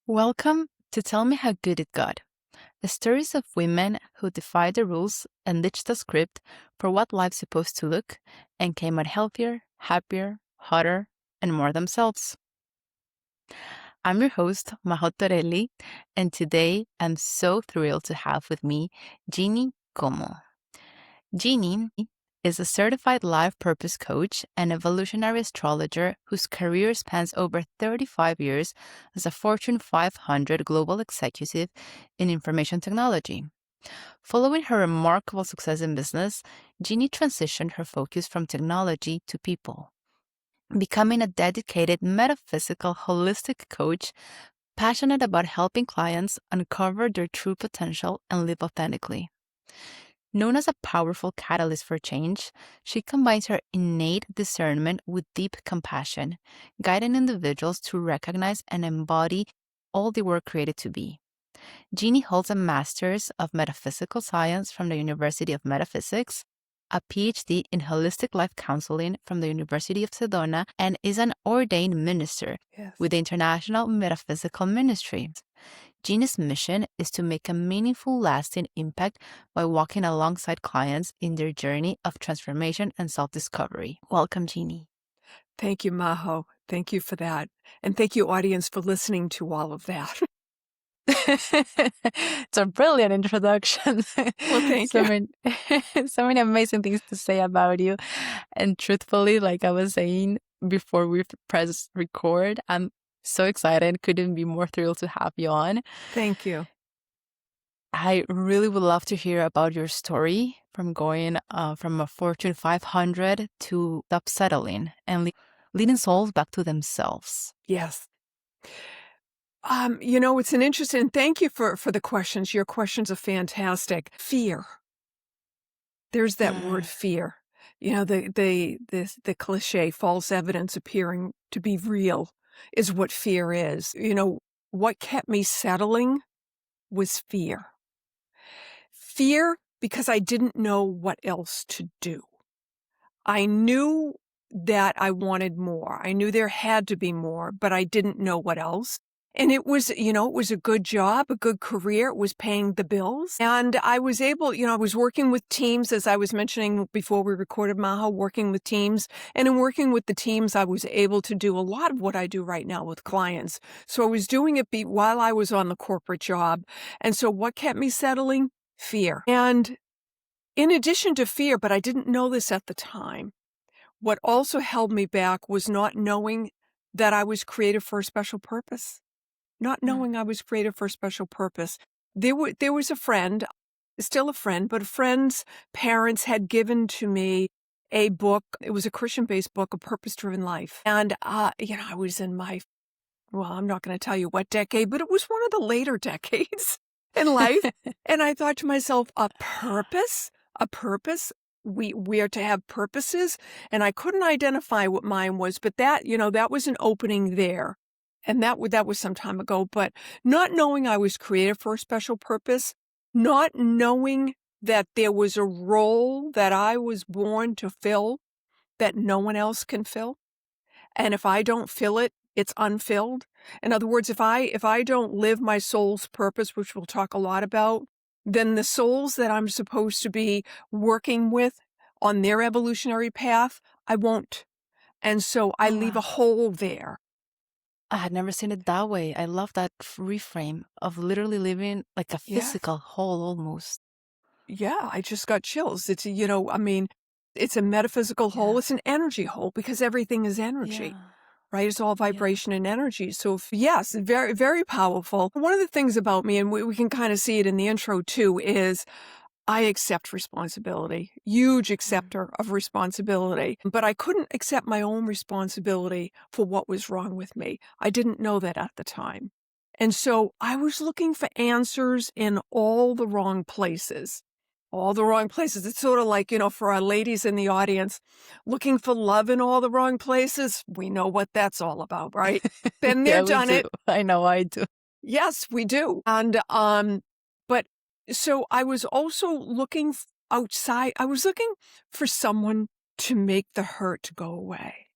Welcome to Tell Me How Good It Got, the stories of women who defied the rules and ditched the script for what life's supposed to look and came out healthier, happier, hotter, and more themselves. I'm your host, Majo Torelli, and today I'm so thrilled to have with me Jeannie Comeau. Jeannie is a certified life purpose coach and evolutionary astrologer whose career spans over 35 years as a Fortune 500 global executive in information technology. Following her remarkable success in business, Jeannie transitioned her focus from technology to people, becoming a dedicated metaphysical holistic coach passionate about helping clients uncover their true potential and live authentically. Known as a powerful catalyst for change, she combines her innate discernment with deep compassion, guiding individuals to recognize and embody all they were created to be. Jeannie holds a Masters of Metaphysical Science from the University of Metaphysics, a PhD in Holistic Life Counseling from the University of Sedona, and is an ordained minister with the International Metaphysical Ministry. Jeannie's mission is to make a meaningful, lasting impact by walking alongside clients in their journey of transformation and self-discovery. Welcome, Jeannie. Thank you, Majo. Thank you for that. And thank you, audience, for listening to all of that. It's a brilliant introduction. Well, thank you. So many amazing things to say about you. And truthfully, like I was saying before we press record, I'm so excited. Couldn't be more thrilled to have you on. Thank you. I really would love to hear about your story from going from a Fortune 500 to upsettling and leading souls back to themselves. Yes. It's an interesting, thank you for the questions. Your questions are fantastic. Fear. There's that word fear. The cliche, false evidence appearing to be real is what fear is. What kept me settling was fear. Fear because I didn't know what else to do. I knew that I wanted more. I knew there had to be more, but I didn't know what else. And it was a good job, a good career. It was paying the bills. And I was able, I was working with teams, as I was mentioning before we recorded, Majo, working with teams. And in working with the teams, I was able to do a lot of what I do right now with clients. So I was doing it while I was on the corporate job. And so what kept me settling? Fear. And in addition to fear, but I didn't know this at the time, what also held me back was not knowing that I was created for a special purpose. Not knowing I was created for a special purpose. There was a friend, still a friend, but a friend's parents had given to me a book. It was a Christian-based book, A Purpose-Driven Life. And, I was in I'm not going to tell you what decade, but it was one of the later decades in life. And I thought to myself, a purpose? We are to have purposes. And I couldn't identify what mine was, but that was an opening there. And that was some time ago, but not knowing I was created for a special purpose, not knowing that there was a role that I was born to fill that no one else can fill. And if I don't fill it, it's unfilled. In other words, if I don't live my soul's purpose, which we'll talk a lot about, then the souls that I'm supposed to be working with on their evolutionary path, I won't. And so I leave a hole there. I had never seen it that way. I love that reframe of literally living like a physical hole almost. Yeah, I just got chills. It's, it's a metaphysical hole. It's an energy hole because everything is energy. Yeah. Right? It's all vibration and energy. So yes, very, very powerful. One of the things about me, and we can kind of see it in the intro too, is I accept responsibility, huge acceptor of responsibility, but I couldn't accept my own responsibility for what was wrong with me. I didn't know that at the time. And so I was looking for answers in all the wrong places. All the wrong places. It's sort of like, for our ladies in the audience, looking for love in all the wrong places. We know what that's all about, right? Been there, done it. I know I do. Yes, we do. And, but so I was also looking outside. I was looking for someone to make the hurt go away.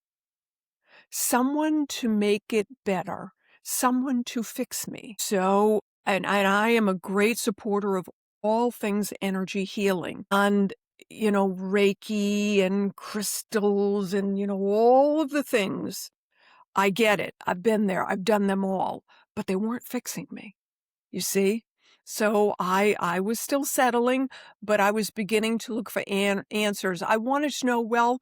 Someone to make it better. someone to fix me. So, and I am a great supporter of all things energy healing and, Reiki and crystals and, all of the things. I get it. I've been there. I've done them all, but they weren't fixing me. You see? So I was still settling, but I was beginning to look for answers. I wanted to know, well,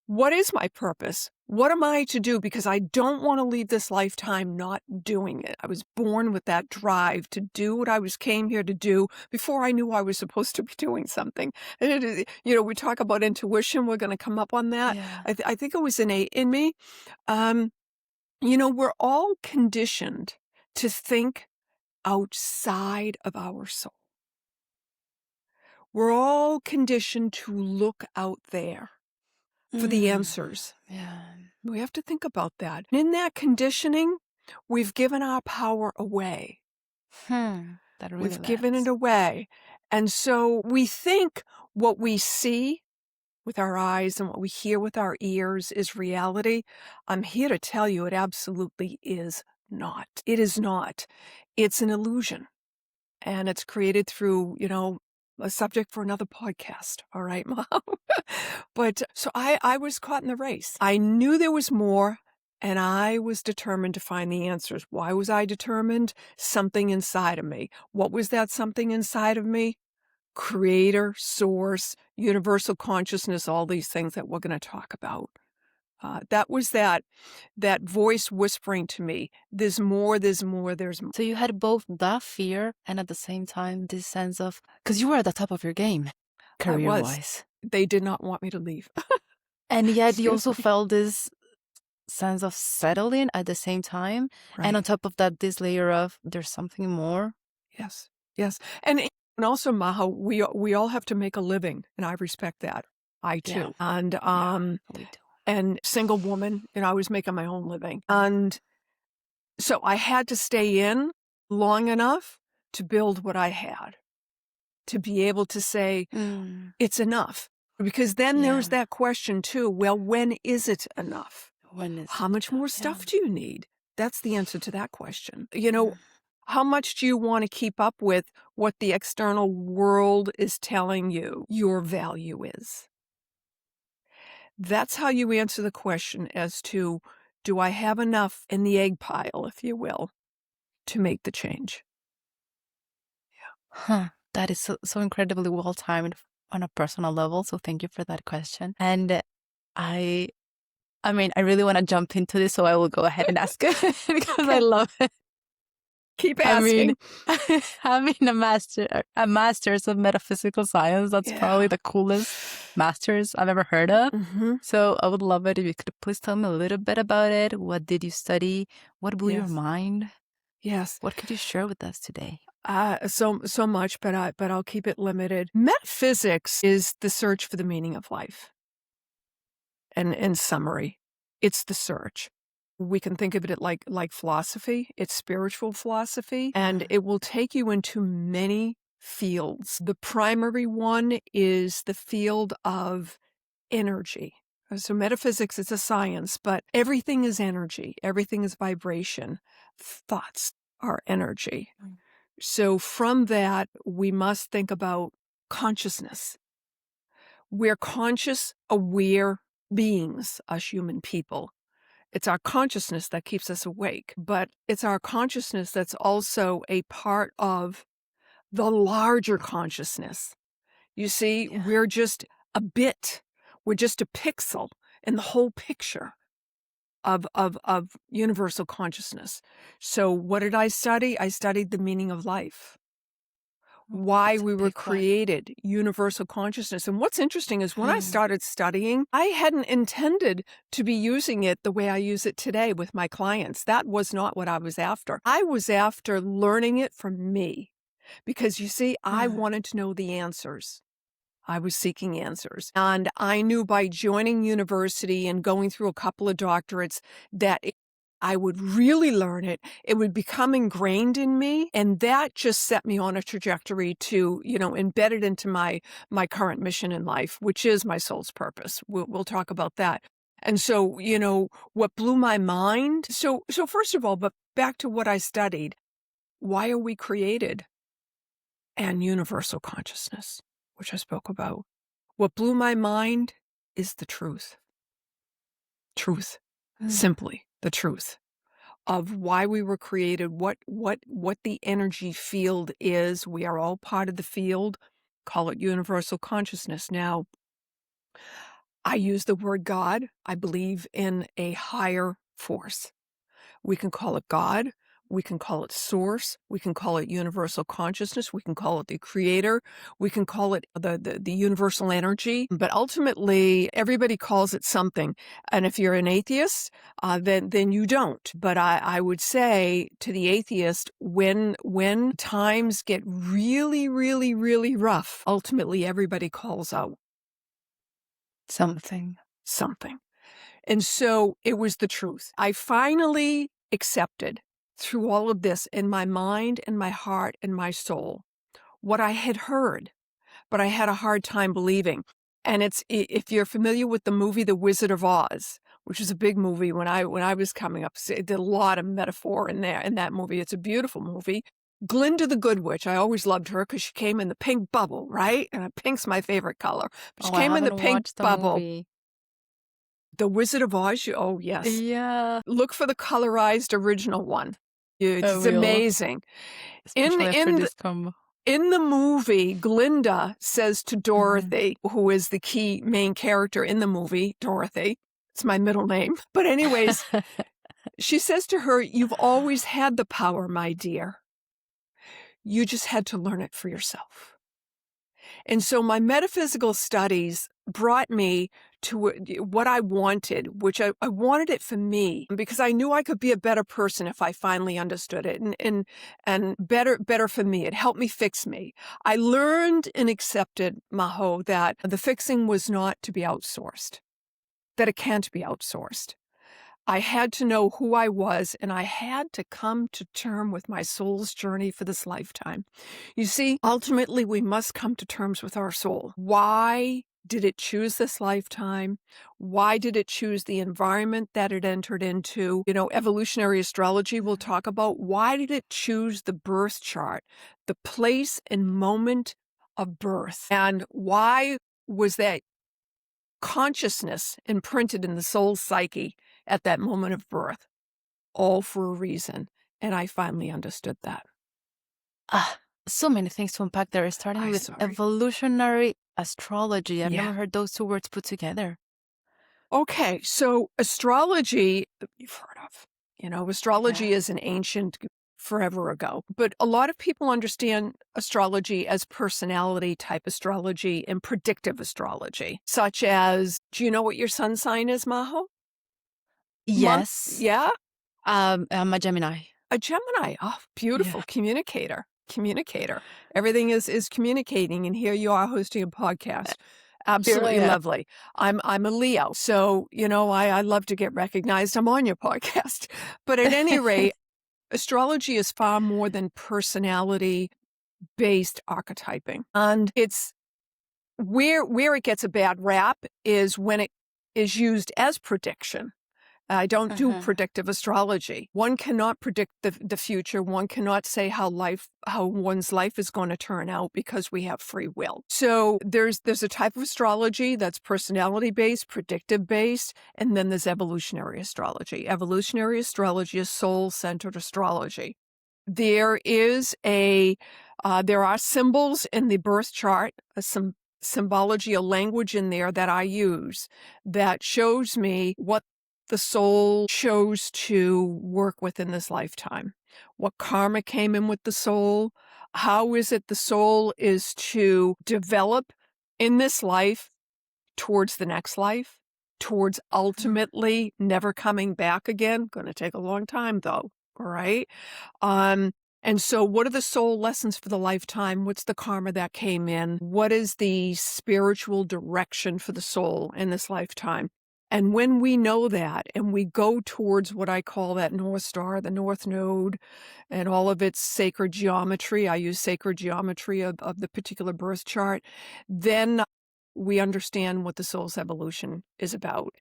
what is my purpose? What am I to do? Because I don't want to leave this lifetime not doing it. I was born with that drive to do what came here to do before I knew I was supposed to be doing something. And we talk about intuition. We're going to come up on that. Yeah. I think it was innate in me. We're all conditioned to think outside of our soul. We're all conditioned to look out there for the answers. Yeah. We have to think about that. In that conditioning, we've given our power away. That really We've given lands. it away. And so we think what we see with our eyes and what we hear with our ears is reality. I'm here to tell you it absolutely is not. It is not. It's an illusion. And it's created through, a subject for another podcast. All right, Mom? But so I was caught in the race. I knew there was more, and I was determined to find the answers. Why was I determined? Something inside of me. What was that something inside of me? Creator, source, universal consciousness, all these things that we're going to talk about. That was that voice whispering to me, there's more, there's more, there's more. So you had both that fear and at the same time this sense of, because you were at the top of your game, career-wise. They did not want me to leave. And yet you Excuse also me. felt this sense of settling at the same time. Right. And on top of that, this layer of there's something more. Yes. And also, Maha, we all have to make a living, and I respect that. I too. Yeah. And We do. and single woman, I was making my own living. And so I had to stay in long enough to build what I had, to be able to say, it's enough. Because then there's that question too, well, when is it enough? How much more stuff do you need? That's the answer to that question. How much do you want to keep up with what the external world is telling you your value is? That's how you answer the question as to, do I have enough in the egg pile, if you will, to make the change? That is so incredibly well timed on a personal level. So thank you for that question. And I mean, I really want to jump into this, so I will go ahead and ask it because I love it. Keep asking. I mean, having a Masters of Metaphysical Science, that's probably the coolest Masters I've ever heard of. So I would love it if you could please tell me a little bit about it. What did you study? What blew your mind? Yes. What could you share with us today? So much, but I'll keep it limited. Metaphysics is the search for the meaning of life. And in summary, it's the search. We can think of it like philosophy. It's spiritual philosophy, and it will take you into many fields. The primary one is the field of energy. So metaphysics is a science, but everything is energy. Everything is vibration. Thoughts are energy. So from that, we must think about consciousness. We're conscious, aware beings, us human people. It's our consciousness that keeps us awake, but it's our consciousness that's also a part of the larger consciousness. You see, we're just a bit, we're just a pixel in the whole picture of universal consciousness. So what did I study? I studied the meaning of life. Why we were created, universal consciousness. And what's interesting is when I started studying, I hadn't intended to be using it the way I use it today with my clients. That was not what I was after. I was after learning it from me because, you see, I wanted to know the answers. I was seeking answers. And I knew by joining university and going through a couple of doctorates that I would really learn it. It would become ingrained in me. And that just set me on a trajectory to, embed it into my current mission in life, which is my soul's purpose. We'll talk about that. And so, what blew my mind. So first of all, but back to what I studied, why are we created? And universal consciousness, which I spoke about. What blew my mind is the truth. Truth. Simply the truth of why we were created, what the energy field is. We are all part of the field. Call it universal consciousness. Now, I use the word God. I believe in a higher force. We can call it God. We can call it source. We can call it universal consciousness. We can call it the creator. We can call it the universal energy. But ultimately, everybody calls it something. And if you're an atheist, then you don't. But I would say to the atheist, when times get really, really, really rough, ultimately everybody calls out Something. And so it was the truth. I finally accepted through all of this in my mind and my heart and my soul what I had heard, but I had a hard time believing. And if you're familiar with the movie The Wizard of Oz, which is a big movie when I was coming up, it did a lot of metaphor in that movie. It's a beautiful movie. Glinda the Good Witch, I always loved her because she came in the pink bubble, right? And pink's my favorite color. But she I came in the haven't pink watched the bubble. movie. The Wizard of Oz? Oh, yes. Yeah. Look for the colorized original one. I It's will. amazing. Especially after this combo. In the movie, Glinda says to Dorothy, who is the key main character in the movie, Dorothy. It's my middle name. But anyways, she says to her, "You've always had the power, my dear. You just had to learn it for yourself." And so my metaphysical studies brought me to what I wanted, which I wanted it for me because I knew I could be a better person if I finally understood it and better for me. It helped me fix me. I learned and accepted, Maho, that the fixing was not to be outsourced, that it can't be outsourced. I had to know who I was, and I had to come to terms with my soul's journey for this lifetime. You see, ultimately, we must come to terms with our soul. Why did it choose this lifetime? Why did it choose the environment that it entered into? Evolutionary astrology will talk about why did it choose the birth chart, the place and moment of birth, and why was that consciousness imprinted in the soul's psyche at that moment of birth, all for a reason. And I finally understood that. So many things to unpack there, starting with evolutionary astrology. I've never heard those two words put together. Okay, so astrology, you've heard of. Astrology is an ancient, forever ago. But a lot of people understand astrology as personality type astrology and predictive astrology, such as, do you know what your sun sign is, Maho? Yes. Yeah? I'm a Gemini. A Gemini. Oh, beautiful. Yeah. Communicator. Everything is communicating, and here you are hosting a podcast. Absolutely lovely. I'm a Leo, so I love to get recognized. I'm on your podcast. But at any rate, astrology is far more than personality-based archetyping. And it's where it gets a bad rap is when it is used as prediction. I don't do predictive astrology. One cannot predict the future. One cannot say how one's life is going to turn out because we have free will. So there's a type of astrology that's personality-based, predictive-based, and then there's evolutionary astrology. Evolutionary astrology is soul-centered astrology. There are symbols in the birth chart, some symbology, a language in there that I use that shows me what the soul chose to work with in this lifetime. What karma came in with the soul? How is it the soul is to develop in this life towards the next life, towards ultimately never coming back again? Going to take a long time though, all right? And so what are the soul lessons for the lifetime? What's the karma that came in? What is the spiritual direction for the soul in this lifetime? And when we know that and we go towards what I call that North Star, the North Node, and all of its sacred geometry, I use sacred geometry of the particular birth chart, then we understand what the soul's evolution is about.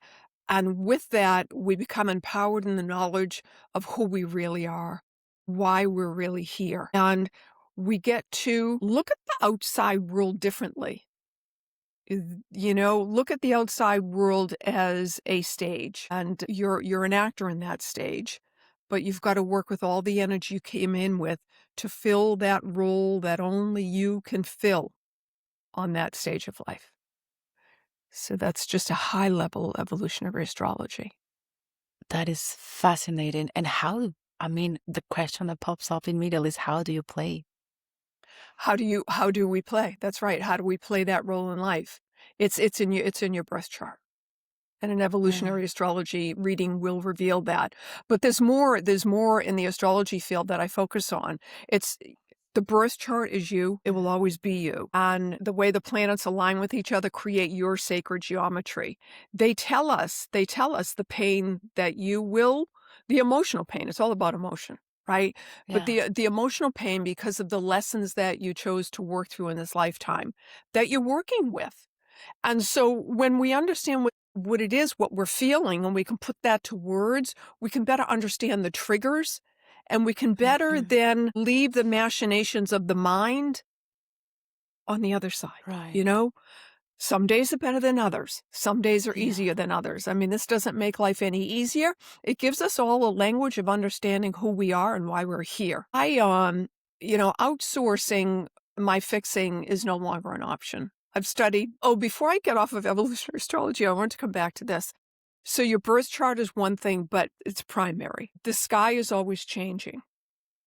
And with that, we become empowered in the knowledge of who we really are, why we're really here. And we get to look at the outside world differently. Look at the outside world as a stage, and you're an actor in that stage. But you've got to work with all the energy you came in with to fill that role that only you can fill on that stage of life. So that's just a high level evolutionary astrology. That is fascinating. And I mean, the question that pops up immediately is how do you play? How do we play? That's right. How do we play that role in life? It's in your birth chart. And an Yeah. evolutionary astrology reading will reveal that. But there's more in the astrology field that I focus on. It's the birth chart is you. It will Yeah. always be you. And the way the planets align with each other create your sacred geometry. They tell us the pain that you will, the emotional pain. It's all about emotion, right? But Yeah. the emotional pain because of the lessons that you chose to work through in this lifetime that you're working with. And so when we understand what it is, what we're feeling, and we can put that to words, we can better understand the triggers, and we can better Mhm. then leave the machinations of the mind on the other side. Right. You know, some days are better than others. Some days are Yeah. easier than others. I mean, this doesn't make life any easier. It gives us all a language of understanding who we are and why we're here. Outsourcing my fixing is no longer an option. I've studied, before I get off of evolutionary astrology, I want to come back to this. So your birth chart is one thing, but it's primary. The sky is always changing.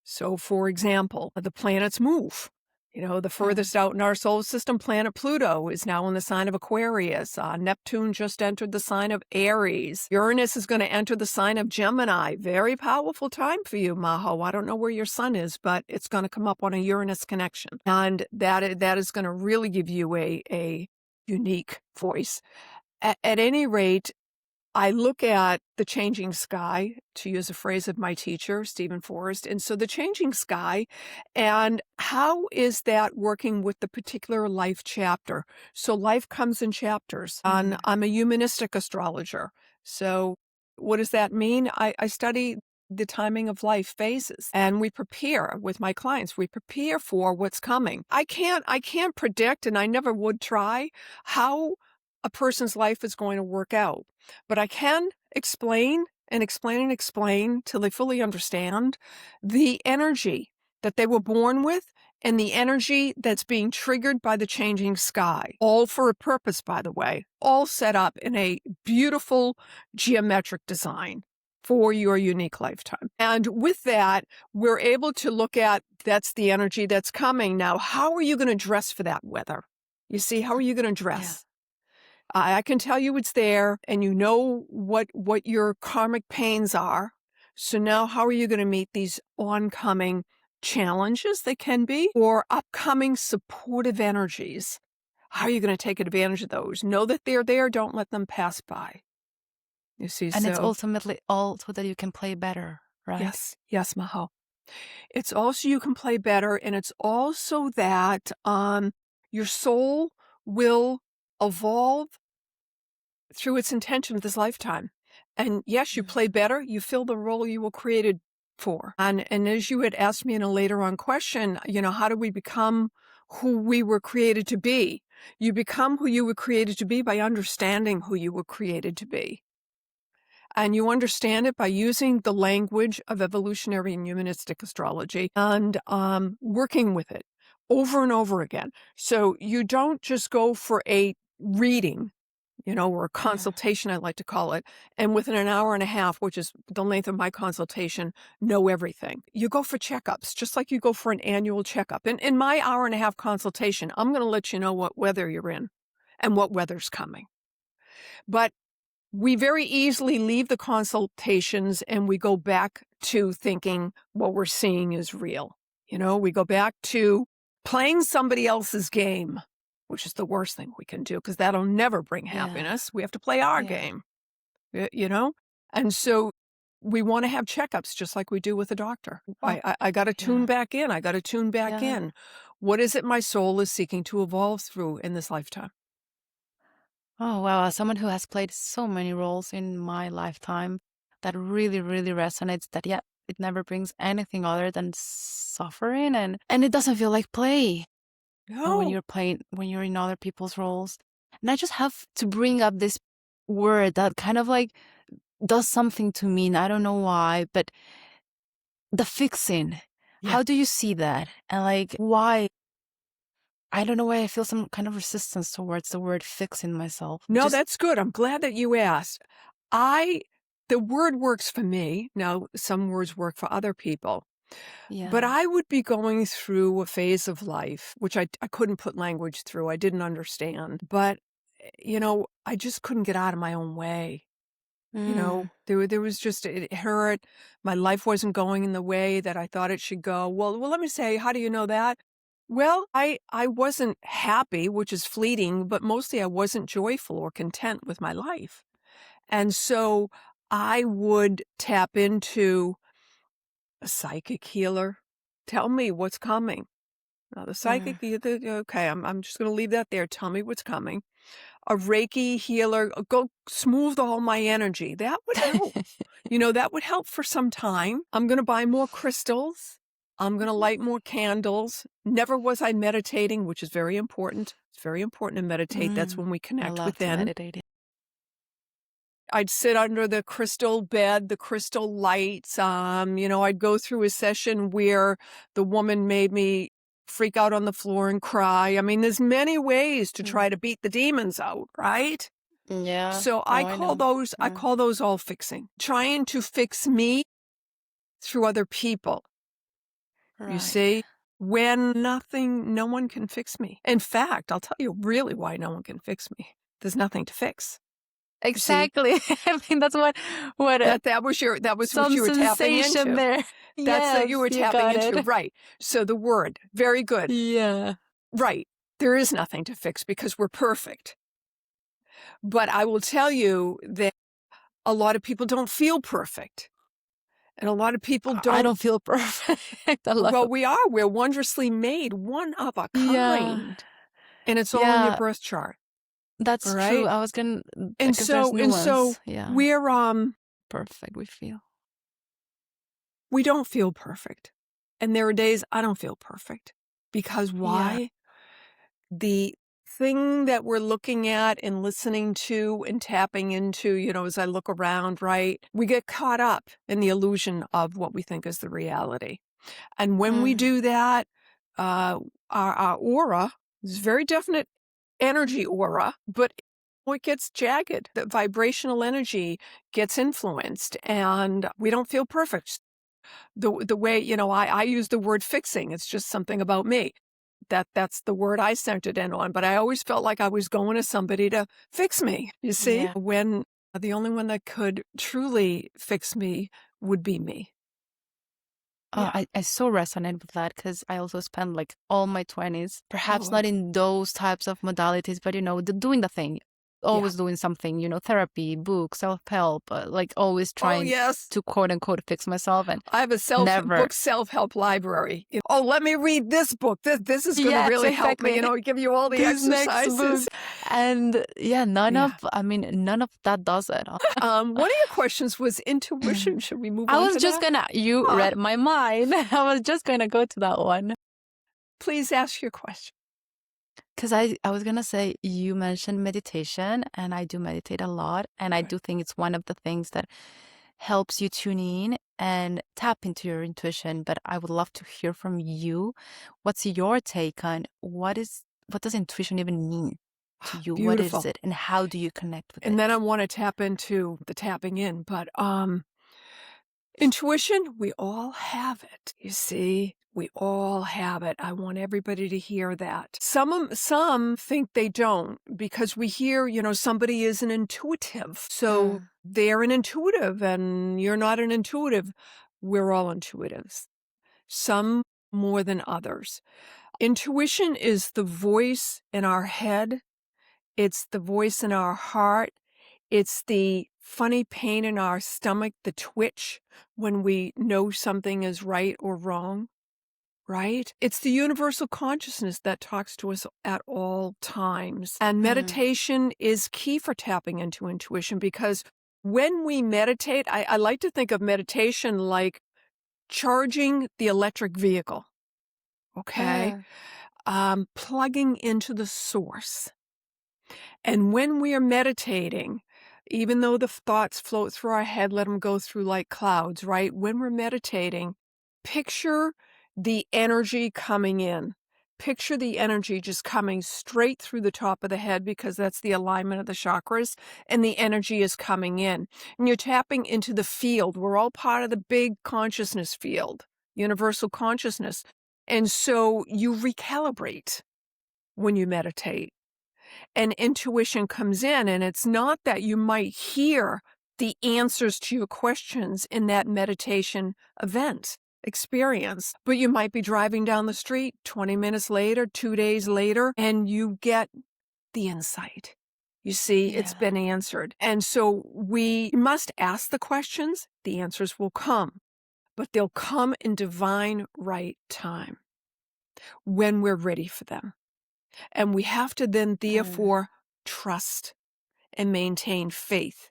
So, for example, the planets move. The Mm. furthest out in our solar system, planet Pluto, is now in the sign of Aquarius. Neptune just entered the sign of Aries. Uranus is going to enter the sign of Gemini. Very powerful time for you, Maho. I don't know where your sun is, but it's going to come up on a Uranus connection. And that is going to really give you a unique voice. At any rate, I look at the changing sky, to use a phrase of my teacher, Stephen Forrest. And so the changing sky, and how is that working with the particular life chapter? So life comes in chapters. And Mhm. I'm a humanistic astrologer. So what does that mean? I study the timing of life phases, and we prepare with my clients. We prepare for what's coming. I can't predict, and I never would try, how a person's life is going to work out. But I can explain and explain and explain till they fully understand the energy that they were born with and the energy that's being triggered by the changing sky. All for a purpose, by the way, all set up in a beautiful geometric design for your unique lifetime. And with that, we're able to look at that's the energy that's coming. Now, how are you going to dress for that weather? You see, how are you going to Yeah. dress? I can tell you it's there, and you know what your karmic pains are. So now how are you going to meet these oncoming challenges that can be, or upcoming supportive energies? How are you going to take advantage of those? Know that they're there. Don't let them pass by. You see, And it's so ultimately all so that you can play better, right? yes, yes, Maho. It's also you can play better, and it's also that your soul will evolve through its intention of this lifetime. And yes, you Mm. play better, you fill the role you were created for. And as you had asked me in a later on question, how do we become who we were created to be? You become who you were created to be by understanding who you were created to be. And you understand it by using the language of evolutionary and humanistic astrology and working with it over and over again. So you don't just go for a reading, or a Yeah. consultation, I like to call it, and within an hour and a half, which is the length of my consultation, know everything. You go for checkups, just like you go for an annual checkup. In my hour and a half consultation, I'm going to let you know what weather you're in and what weather's coming. But we very easily leave the consultations and we go back to thinking what we're seeing is real. We go back to playing somebody else's game, which is the worst thing we can do because that'll never bring Yeah. happiness. We have to play our Yeah. game, you know? And so we want to have checkups just like we do with a doctor. Oh, I got to tune yeah. back in. I got to tune back Yeah. in. What is it my soul is seeking to evolve through in this lifetime? Oh, wow. As someone who has played so many roles in my lifetime, that really, really resonates that, yeah, it never brings anything other than suffering and it doesn't feel like play when No. you're playing, when you're in other people's roles. And I just have to bring up this word that kind of like does something to me. And I don't know why, but the fixing. Yeah. How do you see that? And like, why? I don't know why I feel some kind of resistance towards the word fixing myself. It No, just, that's good. I'm glad that you asked. I the word works for me. Now, some words work for other people. But yeah. I would be going through a phase of life, which I couldn't put language through. I didn't understand. But, I just couldn't get out of my own way. Mm, There was just, it hurt. My life wasn't going in the way that I thought it should go. Well, let me say, how do you know that? Well, I wasn't happy, which is fleeting, but mostly I wasn't joyful or content with my life. And so I would tap into a psychic healer. Tell me what's coming. Now, the psychic, mm. okay, I'm just going to leave that there. Tell me what's coming. A Reiki healer, go smooth all my energy. That would help. That would help for some time. I'm going to buy more crystals. I'm going to light more candles. Never was I meditating, which is very important. It's very important to meditate. That's when we I connect love to within. meditate. I'd sit under the crystal bed, the crystal lights. I'd go through a session where the woman made me freak out on the floor and cry. I mean, there's many ways to Mm. try to beat the demons out, right? Yeah. So Oh, I know. I Mm. call those all fixing. Trying to fix me through other people. You Right. see? When no one can fix me. In fact, I'll tell you really why no one can fix me. There's nothing to fix. You see? Exactly. I think that's what That was what some you were tapping sensation into. there. That's that you Yes, were you tapping got into, it. right. So the word, very good. Yeah. Right. There is nothing to fix because we're perfect. But I will tell you that a lot of people don't feel perfect. And a lot of people I don't. don't feel perfect. I love. Well, we're wondrously made, one of a Yeah. kind. And it's all in your Yeah, birth chart. All that's true. right. I was gonna, And because there's so nuance. Yeah. we're, Perfect, we feel. we don't feel perfect. And there are days I don't feel perfect. Because Yeah. why? The thing that we're looking at and listening to and tapping into, as I look around, right? We get caught up in the illusion of what we think is the reality. And when we Mm. do that, our aura is very definite energy aura, but it gets jagged. The vibrational energy gets influenced and we don't feel perfect. The way, I use the word fixing. It's just something about me. That's the word I centered in on, but I always felt like I was going to somebody to fix me, you see? Yeah. When the only one that could truly fix me would be me. Oh, Yeah. I so resonate with that because I also spent like all my 20s, perhaps Oh, not in those types of modalities, but doing the thing, yeah. always doing something, therapy, book, self-help, like always Oh, trying yes. to quote unquote fix myself and I have a never. self-help library. Oh, let me read this book. This is going to Yes, really help me, exactly. give you all the This next book. exercises. And yeah, Yeah. none of that does it. One of your questions was intuition. Should we move I on was to just that? gonna, you Ah, read my mind. I was just gonna go to that one. please ask your question. Because I was gonna say, you mentioned meditation, and I do meditate a lot. And I Good. do think it's one of the things that helps you tune in and tap into your intuition. But I would love to hear from you. What's your take on what does intuition even mean to you? What is Beautiful. it, and how do you connect with And it? then I want to tap into the tapping in, but intuition, we all have it. You see, we all have it. I want everybody to hear that. Some think they don't because we hear, somebody is an intuitive. So Mm, they're an intuitive and you're not an intuitive. We're all intuitives. Some more than others. Intuition is the voice in our head. It's the voice in our heart. It's the funny pain in our stomach, the twitch when we know something is right or wrong, right? It's the universal consciousness that talks to us at all times. And Mm. meditation is key for tapping into intuition, because when we meditate, I like to think of meditation like charging the electric vehicle, okay? Plugging into the source. And when we are meditating, even though the thoughts float through our head, let them go through like clouds, right? When we're meditating, picture the energy coming in. Picture the energy just coming straight through the top of the head, because that's the alignment of the chakras, and the energy is coming in. And you're tapping into the field. We're all part of the big consciousness field, universal consciousness. And so you recalibrate when you meditate, and intuition comes in. And it's not that you might hear the answers to your questions in that meditation event experience, but you might be driving down the street 20 minutes later, 2 days later, and you get the insight. You see, it's been answered. And so we must ask the questions. The answers will come, but they'll come in divine right time when we're ready for them. And we have to then, therefore, trust and maintain faith.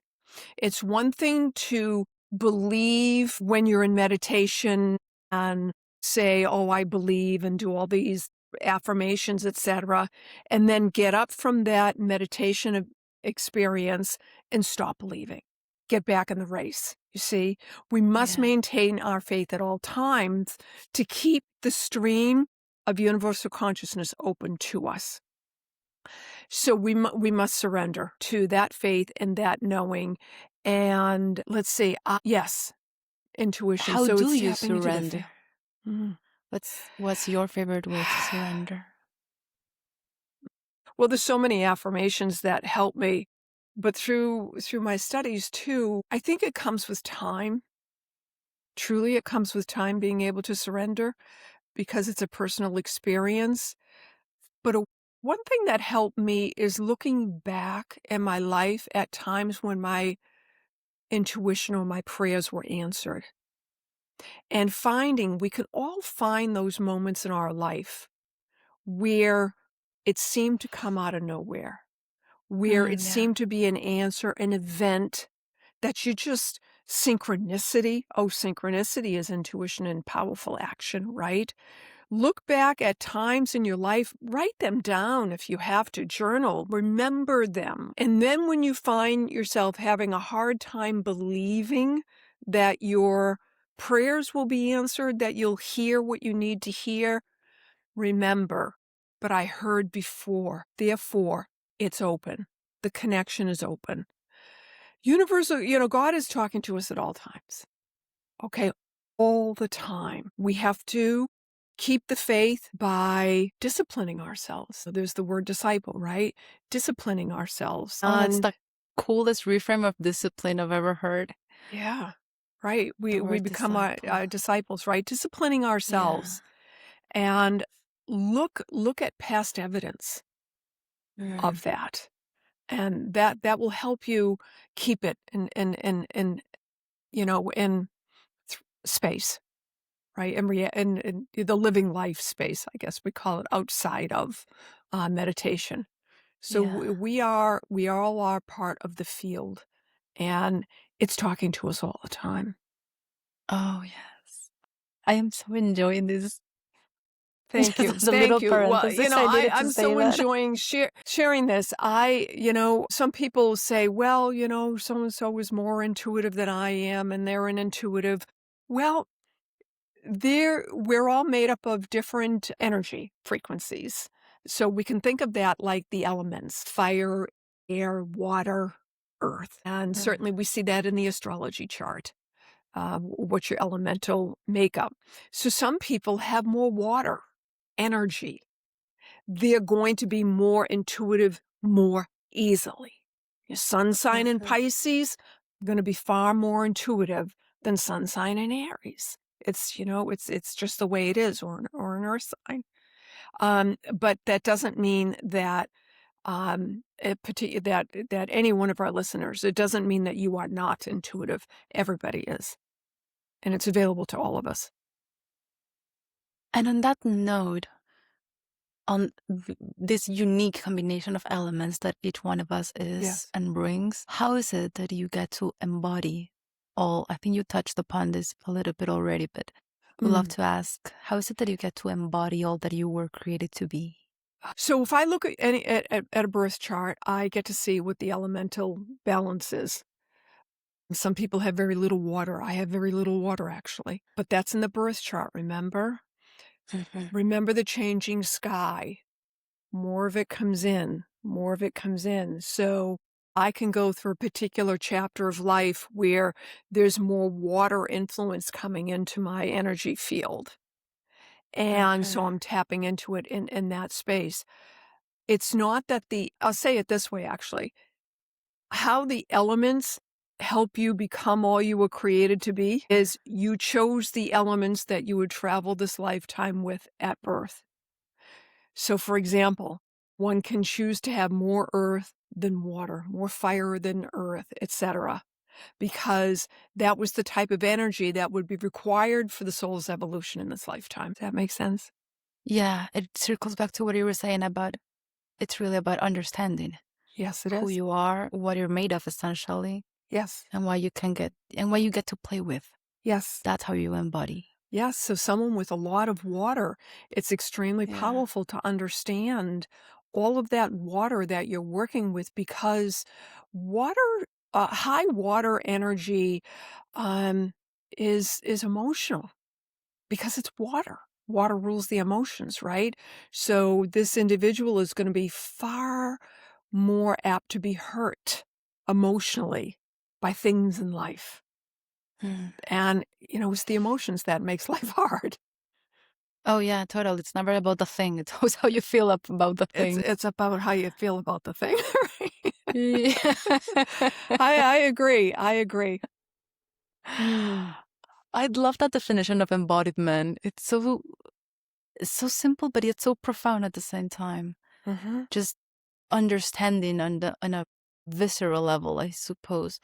It's one thing to believe when you're in meditation and say, oh, I believe, and do all these affirmations, etc., and then get up from that meditation experience and stop believing. Get back in the race. You see, we must maintain our faith at all times to keep the stream of universal consciousness open to us. So we must surrender to that faith and that knowing. And let's say, yes, intuition. How So do it's you tapping into the surrender? What's your favorite way to surrender? Well, there's so many affirmations that help me, but through my studies too, I think it comes with time. Truly, it comes with time, being able to surrender, because it's a personal experience. But one thing that helped me is looking back in my life at times when my intuition or my prayers were answered, and finding we can all find those moments in our life where it seemed to come out of nowhere, where it seemed to be an answer, an event that you just synchronicity. Oh, synchronicity is intuition in powerful action, right? Look back at times in your life, write them down if you have to, journal, remember them. And then when you find yourself having a hard time believing that your prayers will be answered, that you'll hear what you need to hear, remember, but I heard before, therefore it's open. The connection is open. Universal, God is talking to us at all times. Okay, all the time. We have to keep the faith by disciplining ourselves. So there's the word disciple, right? Disciplining ourselves. Oh, that's the coolest reframe of discipline I've ever heard. Yeah, right. The We word become disciple. our disciples, right? Disciplining ourselves. And look at past evidence of that. And that will help you keep it in space. Right, and the living life space, I guess we call it, outside of meditation. So we all are part of the field, and it's talking to us all the time. Oh, yes. I am so enjoying this. Thank you, Just as a thank little you. Well, parenthesis, I needed to I'm say so that. enjoying sharing this. Some people say, well, so and so is more intuitive than I am, and they're an intuitive. Well, we're all made up of different energy frequencies. So we can think of that like the elements: fire, air, water, earth. And certainly we see that in the astrology chart. What's your elemental makeup? So some people have more water energy. They're going to be more intuitive more easily. Your sun sign in Pisces, going to be far more intuitive than sun sign in Aries. It's just the way it is, or an earth sign. But that doesn't mean that that any one of our listeners, it doesn't mean that you are not intuitive. Everybody is, and it's available to all of us. And on that note, on this unique combination of elements that each one of us is Yes. and brings, how is it that you get to embody all? I think you touched upon this a little bit already, but would love Mm. to ask, how is it that you get to embody all that you were created to be? So if I look at at a birth chart, I get to see what the elemental balance is. Some people have very little water. I have very little water, actually. But that's in the birth chart, remember? Mhm. Remember the changing sky. More of it comes in. More of it comes in. So I can go through a particular chapter of life where there's more water influence coming into my energy field. And so Mhm. I'm tapping into it in that space. It's not that I'll say it this way, actually. How the elements help you become all you were created to be is you chose the elements that you would travel this lifetime with at birth. So, for example, one can choose to have more earth than water, more fire than earth, etc., because that was the type of energy that would be required for the soul's evolution in this lifetime. Does that make sense? Yeah, it circles back to what you were saying about it's really about understanding Yes, it who is. you are, what you're made of essentially, Yes. and what you get to play with. Yes. That's how you embody. Yes. So, someone with a lot of water, it's extremely Yeah. powerful to understand all of that water that you're working with because water, high water energy um, is emotional because it's water. Water rules the emotions, right? So this individual is going to be far more apt to be hurt emotionally by things in life. Mm. And, it's the emotions that makes life hard. Oh yeah, totally. It's never about the thing. It's always how you feel about the It's thing. it's about how you feel about the thing, right? Yeah. I agree. I agree. Mm. I'd love that definition of embodiment. It's so simple, but yet so profound at the same time. Mhm. Just understanding on a visceral level, I suppose,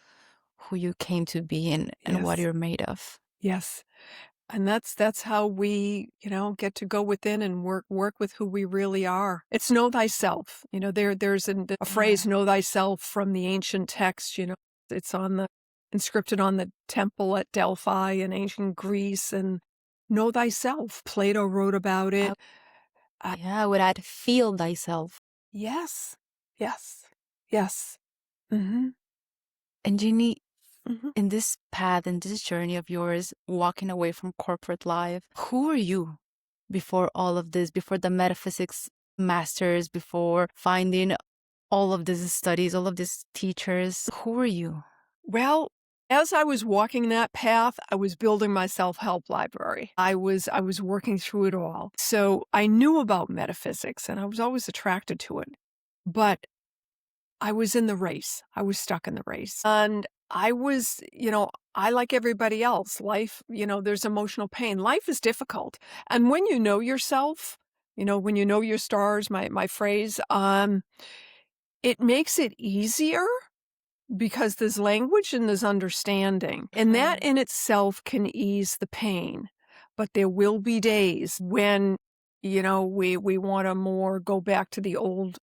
who you came to be and what Yes. you're made of. Yes. And that's how we, get to go within and work with who we really are. It's know thyself. There's a Yeah. phrase know thyself from the ancient text, it's inscripted on the temple at Delphi in ancient Greece and know thyself. Plato wrote about I, it. Uh, yeah, I would add feel thyself. yes. Yes. Yes. Mhm. And Jeannie, Mhm. in this path, in this journey of yours, walking away from corporate life, who are you before all of this, before the metaphysics masters, before finding all of these studies, all of these teachers? Who are you? Well, as I was walking that path, I was building my self-help library. I was working through it all. So I knew about metaphysics and I was always attracted to it. But I was in the race. I was stuck in the race. And I was, I like everybody else. Life, there's emotional pain. Life is difficult. And when you know yourself, when you know your stars, my phrase, it makes it easier because there's language and there's understanding, and that Mhm. in itself can ease the pain. But there will be days when, we want to more go back to the old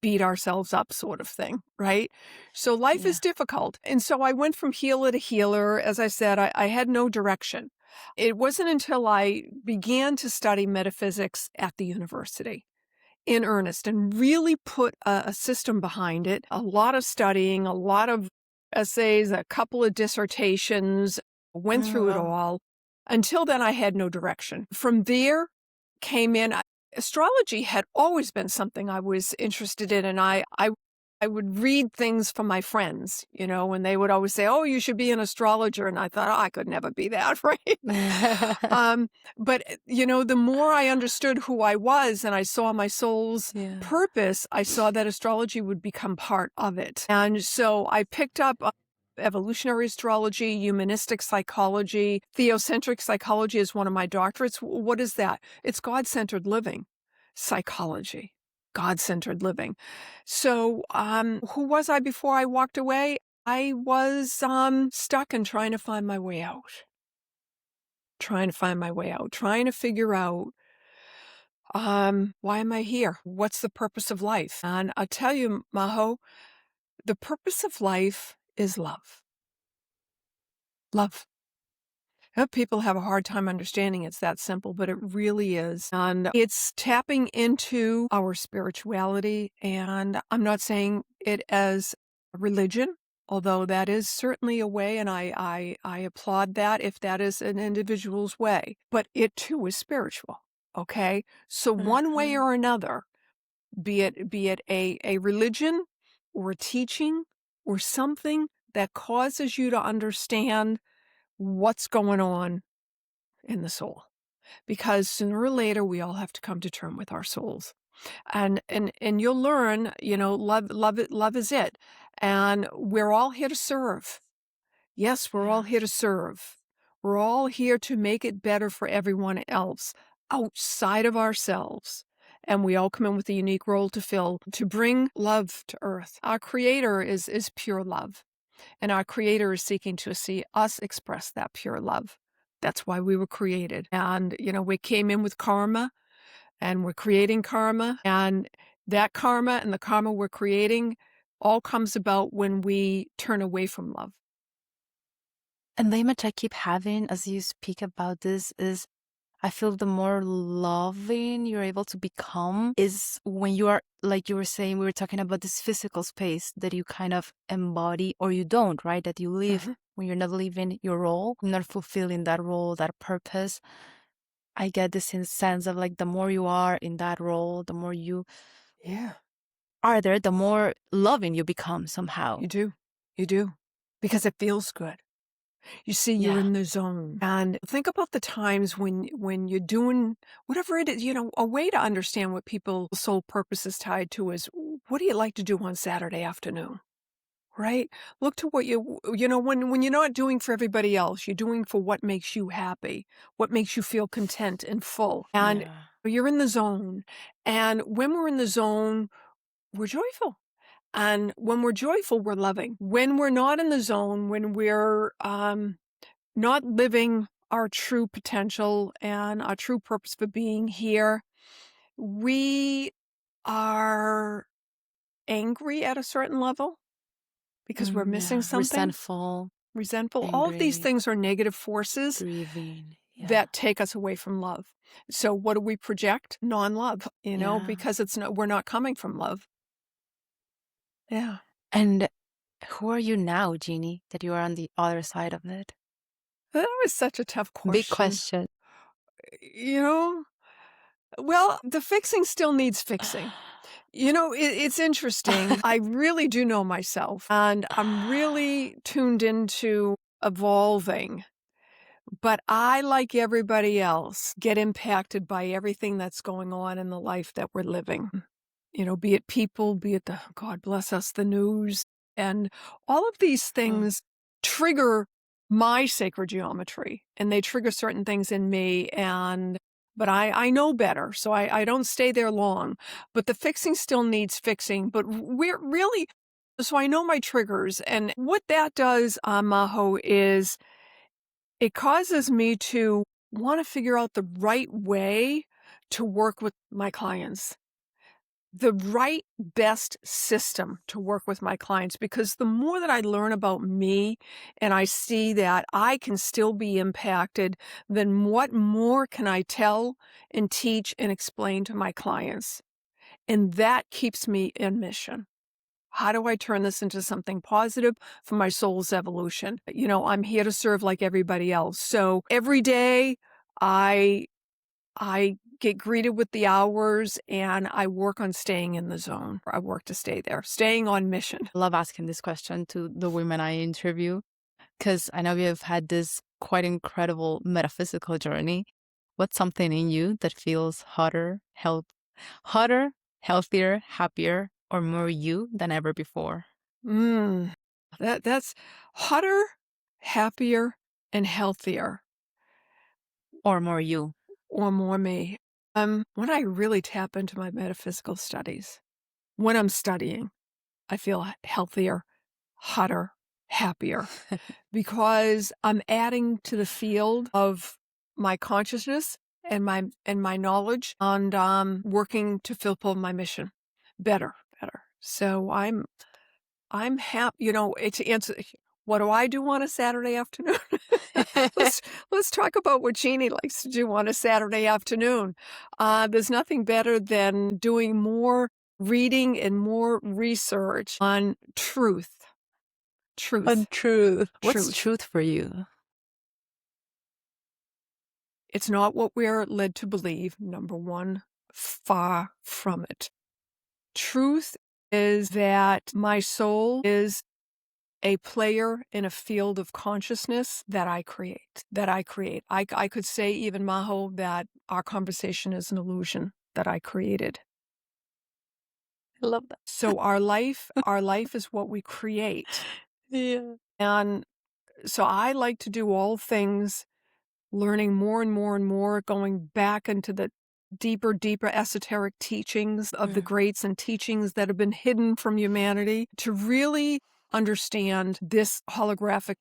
beat ourselves up sort of thing, right? So life Yeah. is difficult. And so I went from healer to healer. As I said, I had no direction. It wasn't until I began to study metaphysics at the university in earnest and really put a system behind it. A lot of studying, a lot of essays, a couple of dissertations, went Mm, through it wow. all. Until then, I had no direction. From there came in astrology had always been something I was interested in, and I would read things from my friends, and they would always say, "Oh, you should be an astrologer," and I thought, "Oh, I could never be that," right? Um, but, the more I understood who I was and I saw my soul's Yeah. purpose, I saw that astrology would become part of it. And so I picked up evolutionary astrology, humanistic psychology, theocentric psychology is one of my doctorates. What is that? It's God-centered living psychology. God-centered living. So, who was I before I walked away? I was stuck and trying to find my way out. Trying to find my way out, trying to figure out Why am I here? What's the purpose of life? And I'll tell you, Maho, the purpose of life is love. Love. People have a hard time understanding it's that simple, but it really is. And it's tapping into our spirituality. And I'm not saying it as a religion, although that is certainly a way, and I applaud that if that is an individual's way. But it too is spiritual. Okay? So one way Mhm. or another, be it a religion or a teaching or something that causes you to understand what's going on in the soul, because sooner or later we all have to come to term with our souls, and you'll learn, love is it, and we're all here to serve. Yes, we're all Yeah. here to serve. We're all here to make it better for everyone else outside of ourselves. And we all come in with a unique role to fill, to bring love to earth. Our creator is pure love. And our creator is seeking to see us express that pure love. That's why we were created. And, we came in with karma, and we're creating karma. And that karma and the karma we're creating all comes about when we turn away from love. And the image I keep having as you speak about this is I feel the more loving you're able to become is when you are, like you were saying, we were talking about this physical space that you kind of embody or you don't, right? That you live Mhm. when you're not living your role, not fulfilling that role, that purpose. I get this sense of like the more you are in that role, the more you Yeah, are there, the more loving you become somehow. you do. You do. Because it feels good. You see, you're Yeah. in the zone. And think about the times when you're doing whatever it is, a way to understand what people's sole purpose is tied to is, what do you like to do on Saturday afternoon? Right? Look to what when you're not doing for everybody else, you're doing for what makes you happy, what makes you feel content and full. And Yeah. you're in the zone. And when we're in the zone, we're joyful. And when we're joyful, we're loving. When we're not in the zone, when we're not living our true potential and our true purpose for being here, we are angry at a certain level because we're missing Yeah. something, Resentful, resentful. All of these angry, things are negative forces grieving. Yeah. that take us away from love. So what do we project? Non-love, Yeah. because we're not coming from love. Yeah. And who are you now, Jeannie, that you are on the other side of it? That was such a tough Big question. question. You know, well, the fixing still needs fixing. It's interesting. I really do know myself, and I'm really tuned into evolving. But I, like everybody else, get impacted by everything that's going on in the life that we're living. Be it people, be it God bless us, the news, and all of these Huh. things trigger my sacred geometry, and they trigger certain things in me. But I know better, so I don't stay there long. But the fixing still needs fixing. But we're really, so I know my triggers, and what that does, Maho, is it causes me to want to figure out the right way to work with my clients, the right best system to work with my clients, because the more that I learn about me and I see that I can still be impacted, then what more can I tell and teach and explain to my clients? And that keeps me in mission. How do I turn this into something positive for my soul's evolution? I'm here to serve like everybody else. So every day I get greeted with the hours, and I work on staying in the zone. I work to stay there, staying on mission. I love asking this question to the women I interview because I know you have had this quite incredible metaphysical journey. What's something in you that feels hotter, healthier, happier, or more you than ever before? Mm, that's hotter, happier, and healthier, Or more you? or more me. When I really tap into my metaphysical studies, when I'm studying, I feel healthier, hotter, happier, because I'm adding to the field of my consciousness. and my knowledge, and working to fulfill my mission better. So I'm happy. To answer, what do I do on a Saturday afternoon? let's let's talk about what Jeannie likes to do on a Saturday afternoon. There's nothing better than doing more reading and more research on truth. On truth. What's Truth. truth for you? It's not what we're led to believe, number one. Far from it. Truth is that my soul is a player in a field of consciousness that I create. I could say, even Maho, that our conversation is an illusion that I created. I love that. So our life is what we create. Yeah. And so I like to do all things, learning more and more and more, going back into the deeper esoteric teachings of the greats and teachings that have been hidden from humanity, to really understand this holographic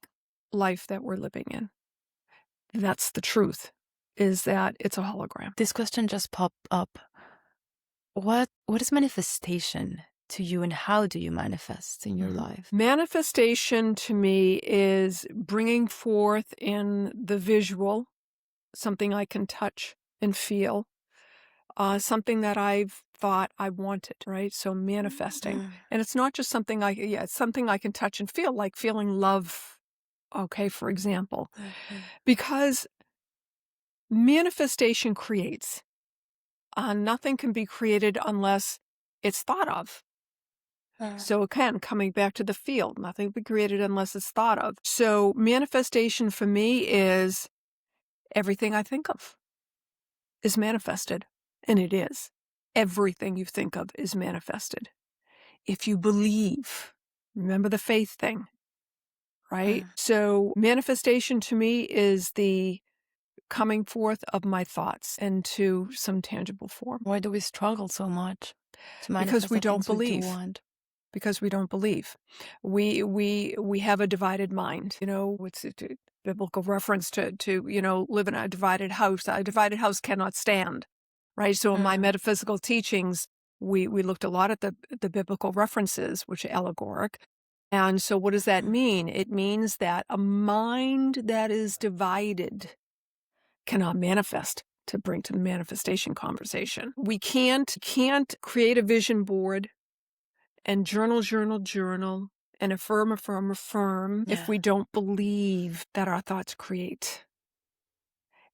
life that we're living in. That's the truth, is that it's a hologram. This question just popped up. What is manifestation to you, and how do you manifest in your life? Manifestation to me is bringing forth in the visual something I can touch and feel, something that I've thought I wanted, right? So manifesting. And it's not just something it's something I can touch and feel, like feeling love, okay, for example. Because manifestation creates. Nothing can be created unless it's thought of. So again, coming back to the field, nothing will be created unless it's thought of. So manifestation for me is everything I think of is manifested. And it is. Everything you think of is manifested. If you believe, remember the faith thing, right? So manifestation to me is the coming forth of my thoughts into some tangible form. Why do we struggle so much to manifest Because we the don't things we do believe. want? Because we don't believe. We have a divided mind. It's a biblical reference to live in a divided house. A divided house cannot stand, right? So in my metaphysical teachings, we looked a lot at the biblical references, which are allegoric. And so what does that mean? It means that a mind that is divided cannot manifest, to bring to the manifestation conversation. We can't create a vision board and journal, and affirm if we don't believe that our thoughts create.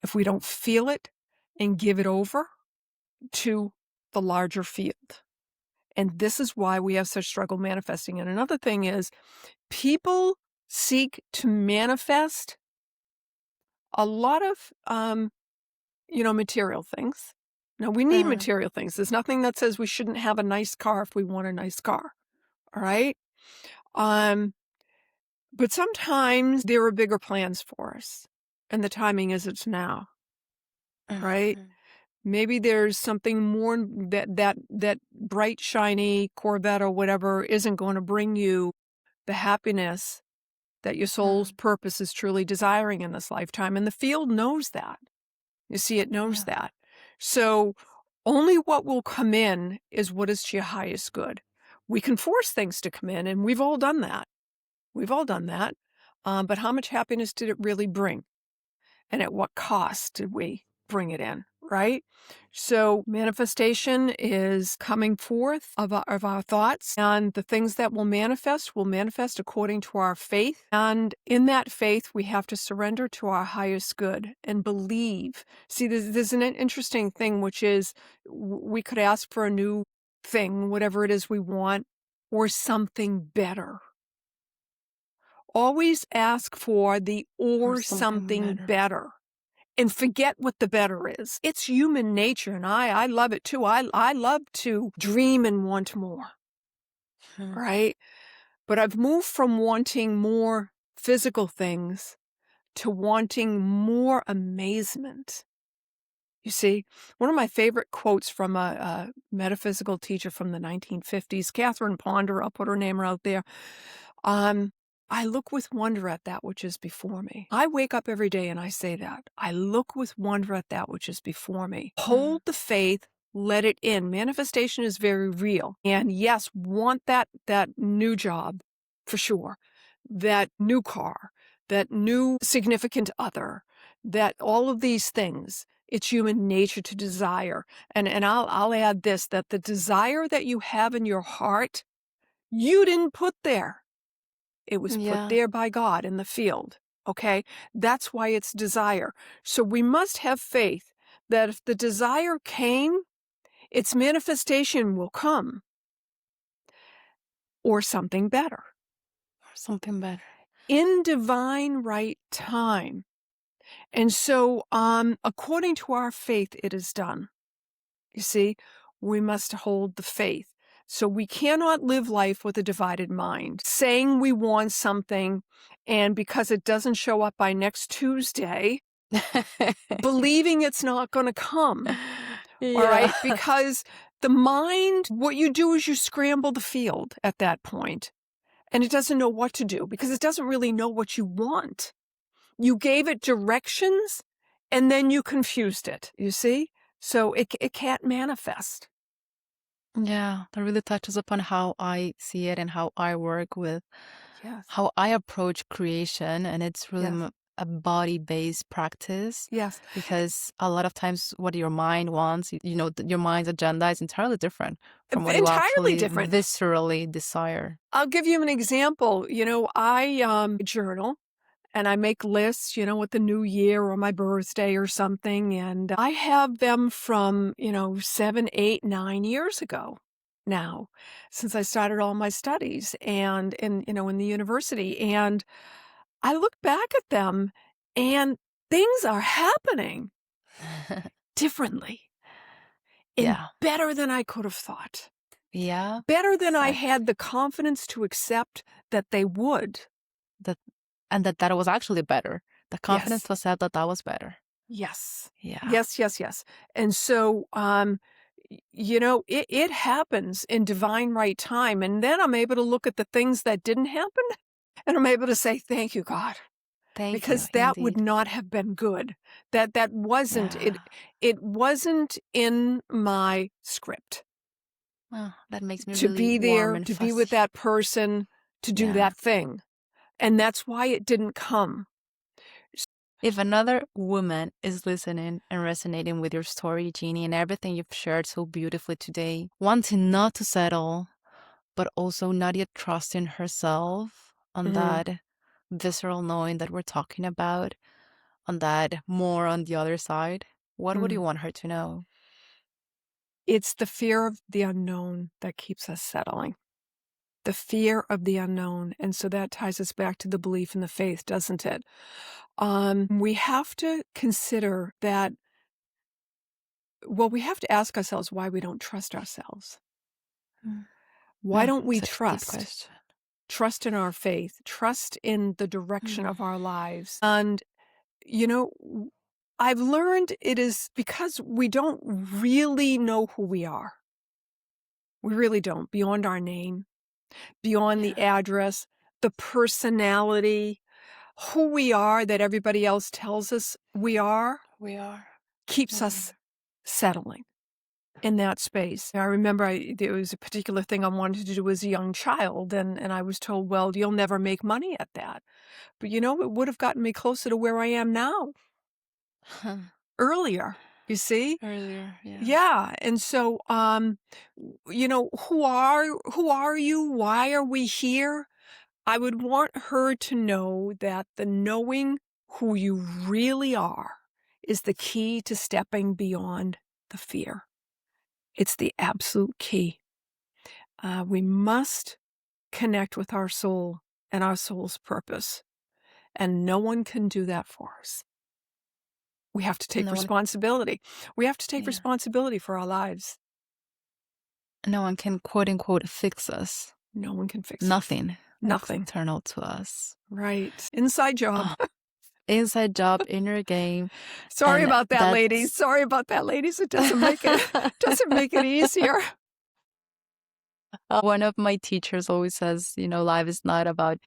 If we don't feel it and give it over to the larger field. And this is why we have such struggle manifesting. And another thing is, people seek to manifest a lot of, material things. Now, we need material things. There's nothing that says we shouldn't have a nice car if we want a nice car. All right? But sometimes there are bigger plans for us, and the timing is it's now, right? Maybe there's something more that bright, shiny Corvette or whatever isn't going to bring you the happiness that your soul's purpose is truly desiring in this lifetime. And the field knows that. You see, it knows that. So only what will come in is what is to your highest good. We can force things to come in, and we've all done that. But how much happiness did it really bring? And at what cost did we bring it in, right? So manifestation is coming forth of our thoughts, and the things that will manifest according to our faith. And in that faith, we have to surrender to our highest good and believe. See, there's an interesting thing, which is we could ask for a new thing, whatever it is we want, or something better. Always ask for the or something better. And forget what the better is. It's human nature, and I love it too. I love to dream and want more, right? But I've moved from wanting more physical things to wanting more amazement. You see, one of my favorite quotes from a metaphysical teacher from the 1950s, Catherine Ponder, I'll put her name out there. I look with wonder at that which is before me. I wake up every day and I say that. I look with wonder at that which is before me. Hold the faith, let it in. Manifestation is very real. And yes, want that new job for sure. That new car, that new significant other, that all of these things. It's human nature to desire. And I'll add this, that the desire that you have in your heart, you didn't put there. It was put Yeah. there by God in the field, okay? That's why it's desire. So we must have faith that if the desire came, its manifestation will come, or something better, Or something better. in divine right time. And so, according to our faith, it is done. You see, we must hold the faith. So we cannot live life with a divided mind, saying we want something, and because it doesn't show up by next Tuesday, believing it's not going to come. All Yeah. right? Because the mind, what you do is you scramble the field at that point, and it doesn't know what to do because it doesn't really know what you want. You gave it directions, and then you confused it, you see? So it can't manifest. Yeah, that really touches upon how I see it and how I work with Yes. how I approach creation. And it's really Yes. a body-based practice Yes. because a lot of times what your mind wants, your mind's agenda is entirely different from what you Entirely actually different. viscerally desire. I'll give you an example. I journal. And I make lists, with the new year or my birthday or something. And I have them from, 7, 8, 9 years ago now, since I started all my studies and in the university. And I look back at them and things are happening differently and Yeah. better than I could have thought. Yeah. Better than I Exactly. had the confidence to accept that they would. That was actually better. The confidence Yes. to accept that was better. Yes. Yeah. Yes, yes, yes. And so, it happens in divine right time. And then I'm able to look at the things that didn't happen and I'm able to say, thank you, God, Thank you, because that would indeed. not have been good. That wasn't, Yeah. it wasn't in my script Oh, that makes me to really be warm there, and to be with fuzzy. that person, to do Yeah. that thing. And that's why it didn't come. If another woman is listening and resonating with your story, Jeannie, and everything you've shared so beautifully today, wanting not to settle, but also not yet trusting herself on Mhm, that visceral knowing that we're talking about, on that more on the other side, what would mhm. you want her to know? It's the fear of the unknown that keeps us settling. The fear of the unknown. And so that ties us back to the belief in the faith, doesn't it? We have to consider that, well, we have to ask ourselves why we don't trust ourselves. Mm. Why don't we Such a deep trust? question. Trust in our faith, trust in the direction Mm. of our lives. And, you know, I've learned it is because we don't really know who we are. We really don't, beyond our name, beyond the Yeah, address, the personality, who we are that everybody else tells us we are, we are. keeps Mm. us settling in that space. I remember there was a particular thing I wanted to do as a young child, and I was told, well, you'll never make money at that. But it would have gotten me closer to where I am now, earlier, you see? Earlier, yeah. Yeah. And so, who are you? Why are we here? I would want her to know that the knowing who you really are is the key to stepping beyond the fear. It's the absolute key. We must connect with our soul and our soul's purpose, and no one can do that for us. We have to take No one, responsibility. We have to take yeah. responsibility for our lives. No one can quote unquote fix us. No one can fix us. Nothing. It's Nothing. internal to us. Right. Inside job. Oh, inside job, inner game, Sorry and about that, ladies. that's Sorry about that, ladies. It doesn't make it doesn't make it easier. one of my teachers always says, life is not about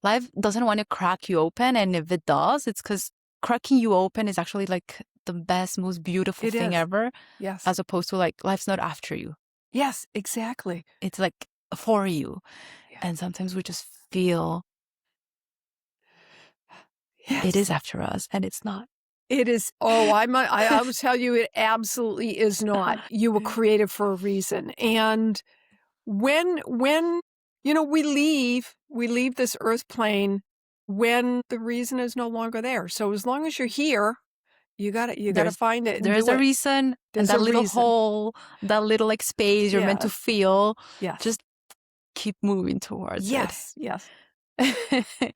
life doesn't want to crack you open. And if it does, it's because cracking you open is actually like the best, most beautiful It thing is. ever, Yes. as opposed to like life's not after you. Yes, exactly. It's like for you. Yeah. And sometimes we just feel Yes. it is after us, and it's not. It is. Oh, I will tell you, it absolutely is not. You were created for a reason. And when we leave this earth plane when the reason is no longer there. So as long as you're here, you gotta find it and There's do a it. reason, There's and that a little reason. hole, that little like space you're meant to Yes. feel, Yes. just keep moving towards Yes. Yes. it.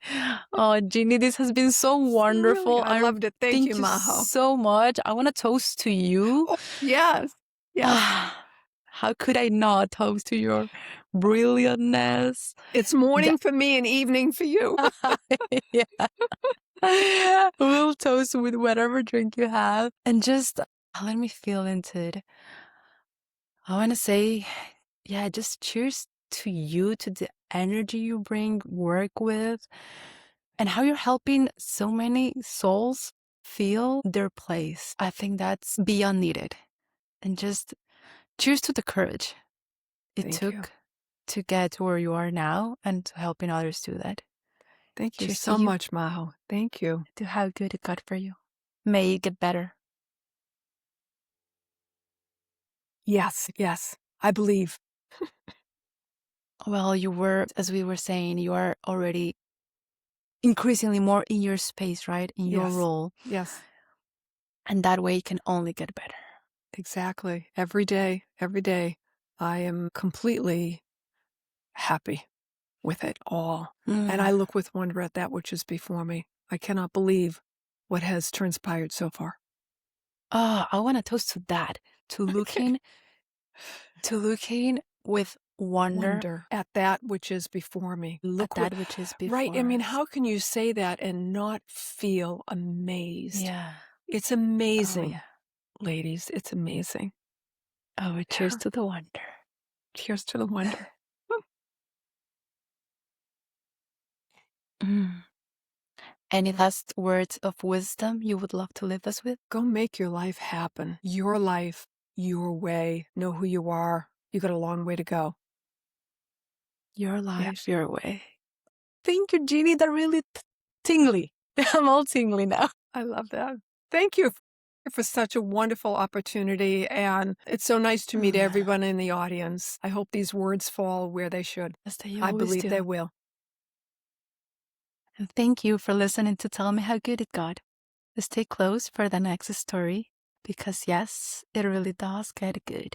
Oh, Jeannie, this has been so Really, wonderful. I loved it. Thank you, Maho. So much. I want to toast to you. Oh, yes. Yes. How could I not toast to your brilliantness? It's morning for me and evening for you. Yeah. We'll toast with whatever drink you have. And just let me feel into it. I want to say, yeah, just cheers to you, to the energy you bring, work with, and how you're helping so many souls feel their place. I think that's beyond needed. And just cheers to the courage it took to get to where you are now and to helping others do that. Thank you Cheers so to you, much, Maho. Thank you. to how good it got for you. May it get better. Yes. Yes. I believe. Well, you were, as we were saying, you are already increasingly more in your space, right? In your role. Yes. And that way it can only get better. Exactly. Every day, I am completely happy with it all. And I look with wonder at that which is before me. I cannot believe what has transpired so far. Oh, I want to toast to that, to looking with wonder At that which is before me. at that which is before Right. I mean, us. how can you say that and not feel amazed? Yeah. It's amazing, Oh, yeah. ladies. It's amazing. Oh, cheers to the wonder. Cheers to the wonder. Any last words of wisdom you would love to leave us with? Go make your life happen. Your life, your way. Know who you are. You got a long way to go. Your life, your way. Thank you, Jeannie. That really tingly. I'm all tingly now. I love that. Thank you for such a wonderful opportunity. And it's so nice to meet everyone in the audience. I hope these words fall where they should. As they I always believe do. they will. And thank you for listening to Tell Me How Good It Got. Stay close for the next story, because yes, it really does get good.